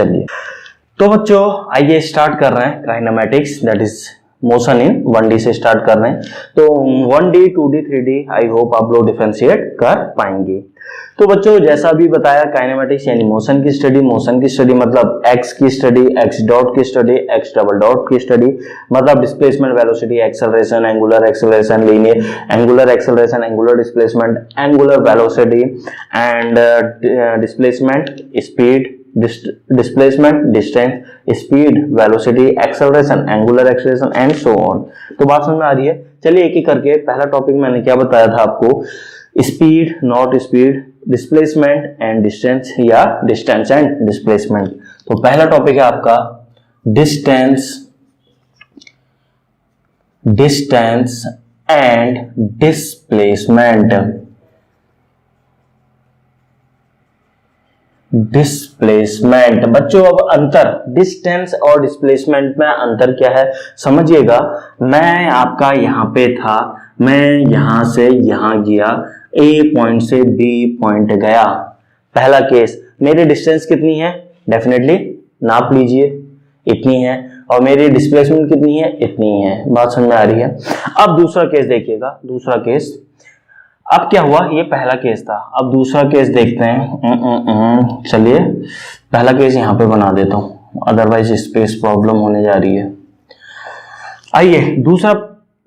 चलिए तो बच्चों आइए स्टार्ट कर रहे हैं kinematics, that is motion in 1D से स्टार्ट कर रहे हैं। तो 1D 2D 3D I hope आप लोग डिफरेंशिएट कर पाएंगे। तो बच्चों जैसा भी बताया काइनेमैटिक्स यानी मोशन की स्टडी मतलब एक्स की स्टडी, एक्स डॉट की स्टडी, एक्स डबल डॉट की स्टडी मतलब displacement, velocity, acceleration, angular acceleration, linear angular acceleration, angular displacement, angular velocity and displacement, speed, displacement, distance, speed, velocity, acceleration, angular acceleration and so on. तो बात समझ में आ रही है। चलिए एक एक करके, पहला टॉपिक मैंने क्या बताया था आपको, speed, not speed, displacement and distance या डिस्टेंस एंड डिस्प्लेसमेंट। तो पहला टॉपिक है आपका distance, distance and displacement. Displacement बच्चों, अब अंतर डिस्टेंस और डिस्प्लेसमेंट में अंतर क्या है समझिएगा। मैं आपका यहां पे था, मैं यहां से यहां गया, ए पॉइंट से बी पॉइंट गया। पहला केस, मेरी डिस्टेंस कितनी है, डेफिनेटली नाप लीजिए, इतनी है, और मेरी डिस्प्लेसमेंट कितनी है, इतनी है। बात समझ में आ रही है। अब दूसरा केस देखिएगा, दूसरा केस, अब क्या हुआ, ये पहला केस था, अब दूसरा केस देखते हैं। चलिए पहला केस यहां पे बना देता हूं, अदरवाइज स्पेस प्रॉब्लम होने जा रही है। आइए दूसरा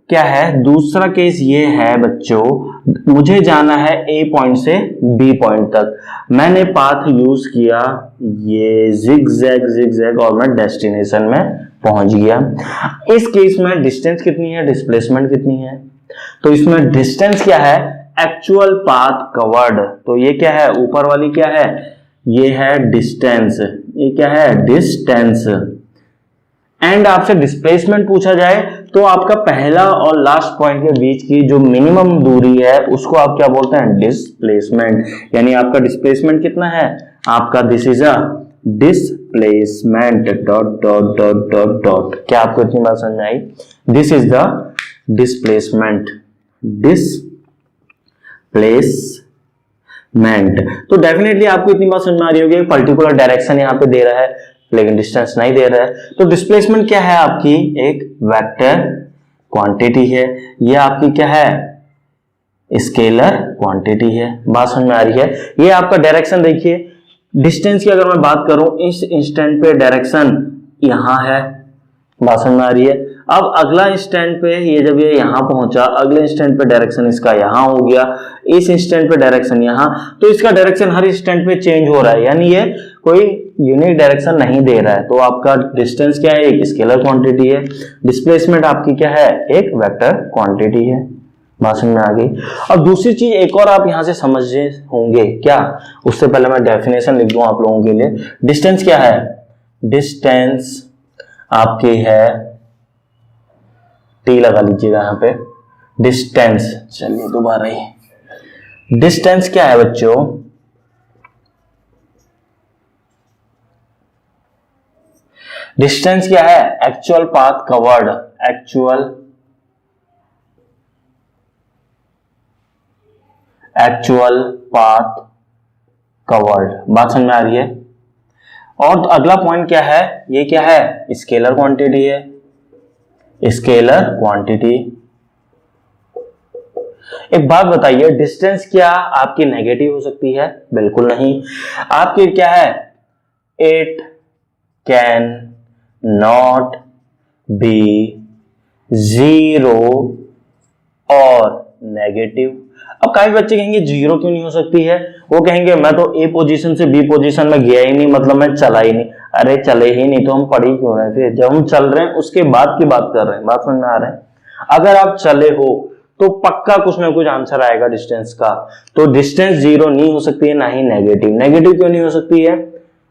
क्या है, दूसरा केस ये है बच्चों, मुझे जाना है ए पॉइंट से बी पॉइंट तक, मैंने पाथ यूज किया ये जिगजैग और मैं डेस्टिनेशन में पहुंच गया। इस केस में डिस्टेंस कितनी है, डिस्प्लेसमेंट कितनी है, तो इसमें डिस्टेंस क्या है, एक्चुअल पाथ कवर्ड। तो ये क्या है, ऊपर वाली क्या है, ये है डिस्टेंस, ये क्या है डिस्टेंस। एंड आपसे डिस्प्लेसमेंट पूछा जाए तो आपका पहला और लास्ट पॉइंट के बीच की जो मिनिमम दूरी है उसको आप क्या बोलते हैं, डिस्प्लेसमेंट। यानी आपका डिस्प्लेसमेंट कितना है, आपका this is a displacement dot dot dot dot dot. क्या आपको इतनी बात समझ में आई, this is the displacement, displacement. तो डेफिनेटली आपको इतनी बात समझ में आ रही होगी, पर्टिकुलर डायरेक्शन यहाँ पे दे रहा है लेकिन डिस्टेंस नहीं दे रहा है। तो डिस्प्लेसमेंट क्या है, आपकी एक वेक्टर क्वांटिटी है, ये आपकी क्या है, स्केलर क्वांटिटी है। बात समझ में आ रही है। ये आपका डायरेक्शन देखिए, डिस्टेंस की अगर मैं बात करूं, इस इंस्टेंट पे डायरेक्शन यहां है, बात समझ में आ रही है। अब अगला इंस्टेंट पे ये जब ये यहां पहुंचा, अगले इंस्टेंट पे डायरेक्शन इसका यहां हो गया, इस इंस्टेंट पे डायरेक्शन यहां, तो इसका डायरेक्शन हर इंस्टेंट पे चेंज हो रहा है, यानी ये कोई यूनिक डायरेक्शन नहीं दे रहा है। तो आपका डिस्टेंस क्या है, एक स्केलर क्वांटिटी है, डिस्प्लेसमेंट आपकी क्या है, एक वेक्टर क्वांटिटी है। बात समझ में आ गई। अब दूसरी चीज एक और आप यहां से समझे होंगे क्या, उससे पहले मैं डेफिनेशन लिख दूं आप लोगों के लिए। डिस्टेंस क्या है, डिस्टेंस आपकी है, टी लगा लीजिएगा यहां पे, डिस्टेंस। चलिए दोबारा ही, डिस्टेंस क्या है बच्चों, डिस्टेंस क्या है, actual path covered, actual path covered. बात समझ में आ रही है। और अगला पॉइंट क्या है, ये क्या है, स्केलर क्वांटिटी है, स्केलर क्वांटिटी। एक बात बताइए, डिस्टेंस क्या आपकी नेगेटिव हो सकती है, बिल्कुल नहीं। आपकी क्या है, it can not be zero और नेगेटिव। अब कई बच्चे कहेंगे जीरो क्यों नहीं हो सकती है, वो कहेंगे मैं तो ए पोजीशन से बी पोजीशन में गया ही नहीं, मतलब मैं चला ही नहीं। अरे चले ही नहीं तो हम पढ़ ही क्यों रहे थे, जब हम चल रहे हैं उसके बाद की बात कर रहे हैं। बात समझ में आ रहा है। अगर आप चले हो तो पक्का कुछ ना कुछ आंसर आएगा डिस्टेंस का। तो डिस्टेंस जीरो नहीं हो सकती है, ना ही नेगेटिव। नेगेटिव क्यों नहीं हो सकती है,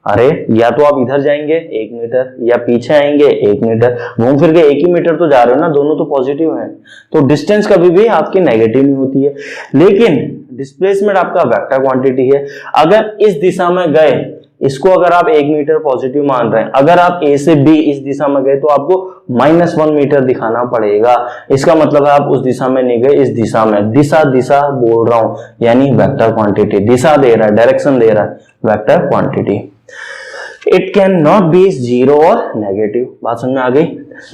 अरे या तो आप इधर जाएंगे 1 मीटर या पीछे आएंगे 1 मीटर, घूम फिर के 1 ही मीटर तो जा रहे हो ना, दोनों तो पॉजिटिव हैं। तो डिस्टेंस कभी भी आपकी नेगेटिव नहीं होती है। लेकिन डिस्प्लेसमेंट आपका वेक्टर क्वांटिटी है। अगर इस दिशा में गए, इसको अगर आप 1 मीटर पॉजिटिव मान रहे हैं, अगर आप ए से बी इस दिशा में गए तो आपको -1 मीटर दिखाना पड़ेगा। इसका मतलब है आप उस दिशा में नहीं गए, इस दिशा में। दिशा दिशा बोल रहा हूं, यानी वेक्टर क्वांटिटी। दिशा दे रहा है, डायरेक्शन दे रहा है, vector quantity. It can not be zero और नेगेटिव। बात समझ में आ गई।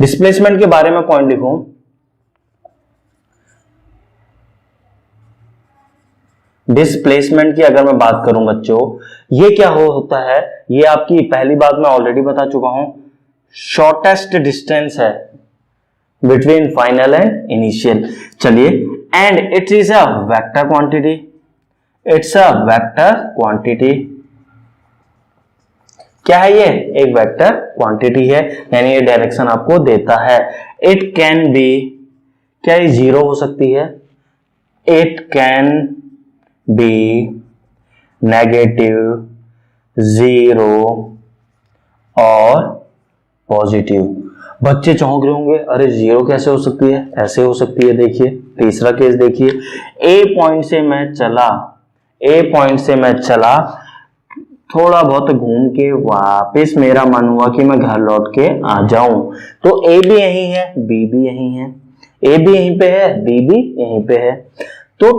डिस्प्लेसमेंट के बारे में पॉइंट लिखूं, डिस्प्लेसमेंट की अगर मैं बात करूं बच्चों, ये क्या होता है, ये आपकी पहली बात मैं ऑलरेडी बता चुका हूं, शॉर्टेस्ट डिस्टेंस है बिटवीन फाइनल एंड इनिशियल। चलिए, and it is a vector quantity, it's a vector quantity. क्या है ये? एक वेक्टर क्वांटिटी है, यानी ये डायरेक्शन आपको देता है। इट कैन बी, क्या ये जीरो हो सकती है? It can be negative, zero और पॉजिटिव। बच्चे चौंक रहे होंगे, अरे जीरो कैसे हो सकती है? ऐसे हो सकती है। देखिए तीसरा केस देखिए, ए पॉइंट से मैं चला, ए पॉइंट से मैं चला, थोड़ा बहुत घूम के वापस मेरा मन हुआ कि मैं घर लौट के आ जाऊं, तो ए भी यहीं है, बी भी यहीं है, ए भी यहीं पे है, बी भी यहीं पे है, तो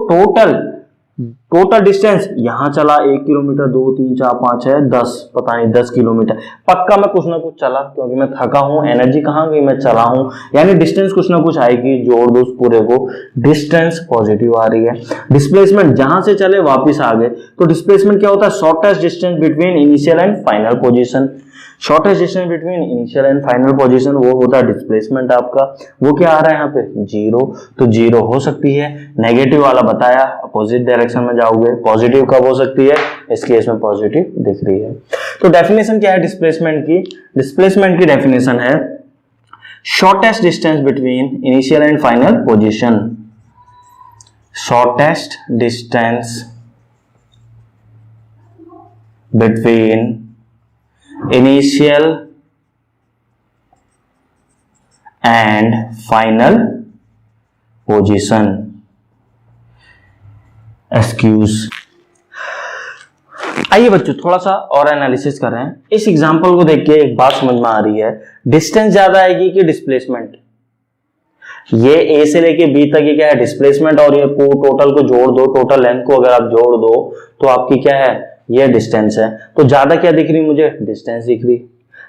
टोटल डिस्टेंस यहां चला 1 किलोमीटर, 2, 3, 4, 5, 6, 10, पता नहीं 10 किलोमीटर पक्का मैं कुछ ना कुछ चला, क्योंकि मैं थका हूं, एनर्जी कहां गई, मैं चला हूं, यानी डिस्टेंस कुछ ना कुछ आएगी। जोड़ दो उस पूरे को, डिस्टेंस पॉजिटिव आ रही है। डिस्प्लेसमेंट जहां से चले वापस आ गए, तो डिस्प्लेसमेंट क्या होता है? Shortest distance between initial and final position. Shortest distance between initial and final position, वो होता है डिस्प्लेसमेंट आपका। वो क्या आ रहा है यहाँ पे? जीरो। तो जीरो हो सकती है। नेगेटिव वाला बताया, अपोजिट डायरेक्शन में जाओगे। पॉजिटिव कब हो सकती है? इस केस में पॉजिटिव दिख रही है। तो डेफिनेशन क्या है डिस्प्लेसमेंट की? डिस्प्लेसमेंट की डेफिनेशन है shortest distance between initial and final position. Shortest distance between initial and final position. Excuse. आइए बच्चों थोड़ा सा और एनालिसिस कर रहे हैं। इस एग्जांपल को देख के एक बात समझ में आ रही है, डिस्टेंस ज्यादा आएगी कि डिस्प्लेसमेंट? ये ए से लेके बी तक ये क्या है? डिस्प्लेसमेंट। और ये टोटल को जोड़ दो, टोटल लेंथ को अगर आप जोड़ दो तो आपकी क्या है? ये डिस्टेंस है। तो ज्यादा क्या दिख रही मुझे? डिस्टेंस दिख रही।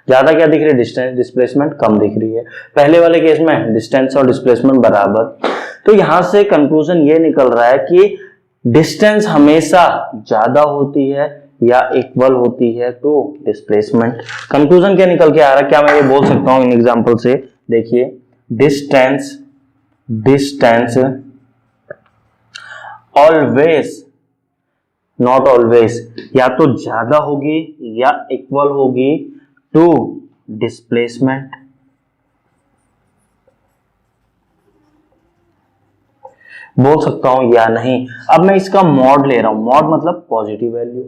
ज्यादा क्या दिख रही है? डिस्टेंस। डिस्प्लेसमेंट कम दिख रही है। पहले वाले केस में डिस्टेंस और डिस्प्लेसमेंट बराबर। तो यहां से कंक्लूजन ये निकल रहा है कि डिस्टेंस हमेशा ज्यादा होती है या इक्वल होती है टू डिस्प्लेसमेंट। कंक्लूजन क्या निकल के आ रहा है? क्या मैं ये बोल सकता हूं इन एग्जांपल से? देखिए, डिस्टेंस ऑलवेज, नॉट ऑलवेज, या तो ज्यादा होगी या इक्वल होगी टू डिस्प्लेसमेंट। बोल सकता हूं या नहीं। अब मैं इसका मॉड ले रहा हूं। मॉड मतलब पॉजिटिव वैल्यू।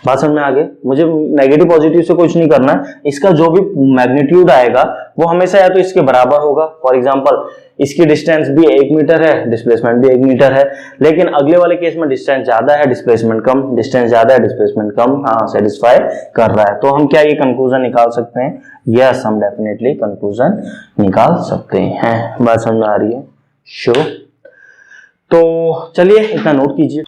बात समझ में आ गई? मुझे नेगेटिव पॉजिटिव से कुछ नहीं करना है। इसका जो भी मैग्नीट्यूड आएगा वो हमेशा या तो इसके बराबर होगा। फॉर एग्जांपल इसकी डिस्टेंस भी 1 मीटर है, डिस्प्लेसमेंट भी 1 मीटर है, लेकिन अगले वाले केस में डिस्टेंस ज्यादा है, डिस्प्लेसमेंट कम, डिस्टेंस ज्यादा है, डिस्प्लेसमेंट कम। हाँ, सेटिस्फाई कर रहा है। तो हम क्या ये कंक्लूजन निकाल सकते हैं? यस, हम डेफिनेटली कंक्लूजन निकाल सकते हैं। बात समझ में आ रही है? श्योर। तो चलिए इतना नोट कीजिए।